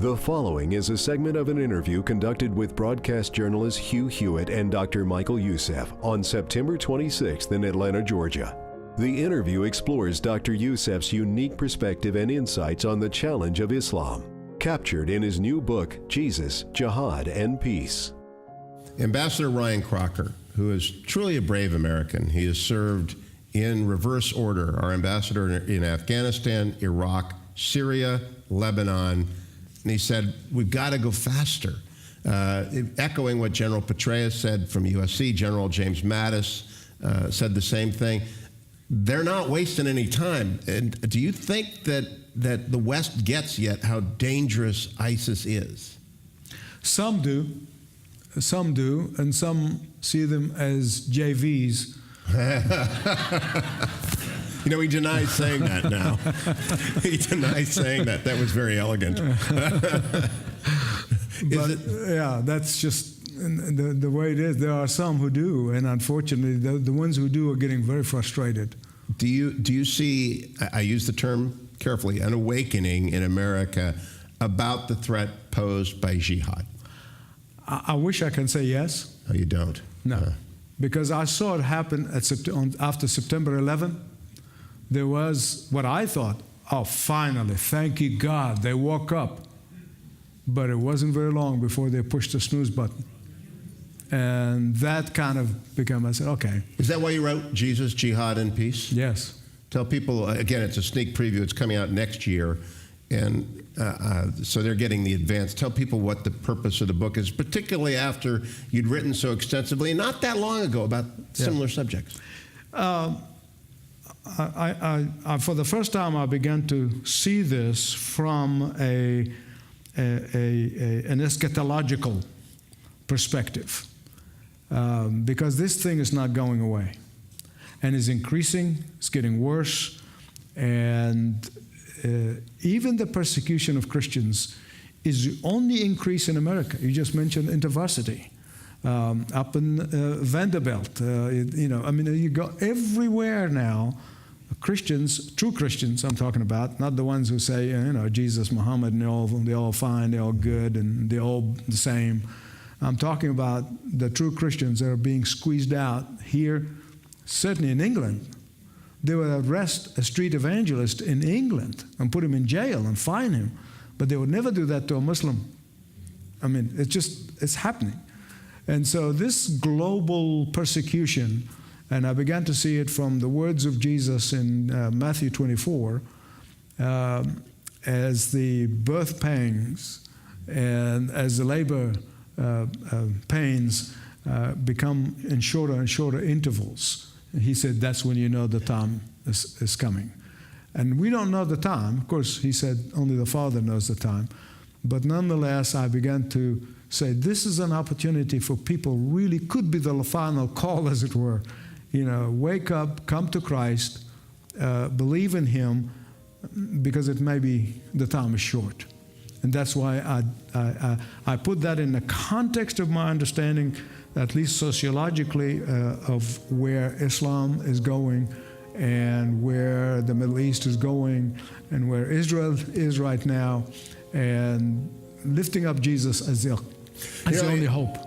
The following is a segment of an interview conducted with broadcast journalist Hugh Hewitt and Dr. Michael Youssef on September 26th in Atlanta, Georgia. The interview explores Dr. Youssef's unique perspective and insights on the challenge of Islam, captured in his new book, Jesus, Jihad, and Peace. Ambassador Ryan Crocker, who is truly a brave American, he has served in reverse order, our ambassador in Afghanistan, Iraq, Syria, Lebanon, and he said, we've got to go faster. Echoing what General Petraeus said from USC, General James Mattis said the same thing. They're not wasting any time. And do you think that the West gets yet how dangerous ISIS is? Some do, and some see them as JVs. You know, he denies saying that now. He denies saying that. That was very elegant. Yeah, that's just the way it is. There are some who do, and unfortunately, the ones who do are getting very frustrated. Do you see, I use the term carefully, an awakening in America about the threat posed by jihad? I wish I can say yes. Oh, you don't? No. Because I saw it happen after September 11. There was what I thought, oh, finally, thank you God, they woke up. But it wasn't very long before they pushed the snooze button. And that kind of became, I said, okay. Is that why you wrote Jesus, Jihad, and Peace? Yes. Tell people, again, it's a sneak preview. It's coming out next year. And so they're getting the advance. Tell people what the purpose of the book is, particularly after you'd written so extensively, not that long ago, about similar subjects. For the first time, I began to see this from an eschatological perspective, because this thing is not going away, and is increasing. It's getting worse, and even the persecution of Christians is only increase in America. You just mentioned InterVarsity. Up in Vanderbilt, you go everywhere now. Christians, true Christians, I'm talking about, not the ones who say, Jesus, Muhammad, and they're all fine, they're all good, and they're all the same. I'm talking about the true Christians that are being squeezed out here, certainly in England. They would arrest a street evangelist in England and put him in jail and fine him, but they would never do that to a Muslim. I mean, it's happening. And so this global persecution, and I began to see it from the words of Jesus in Matthew 24, as the birth pangs and as the labor pains become in shorter and shorter intervals. He said, that's when you know the time is coming. And we don't know the time. Of course, he said only the Father knows the time. But nonetheless, I began to say, this is an opportunity for people, really could be the final call, as it were. Wake up, come to Christ, believe in Him, because it may be the time is short. And that's why I put that in the context of my understanding, at least sociologically, of where Islam is going and where the Middle East is going and where Israel is right now, and lifting up Jesus as the only hope.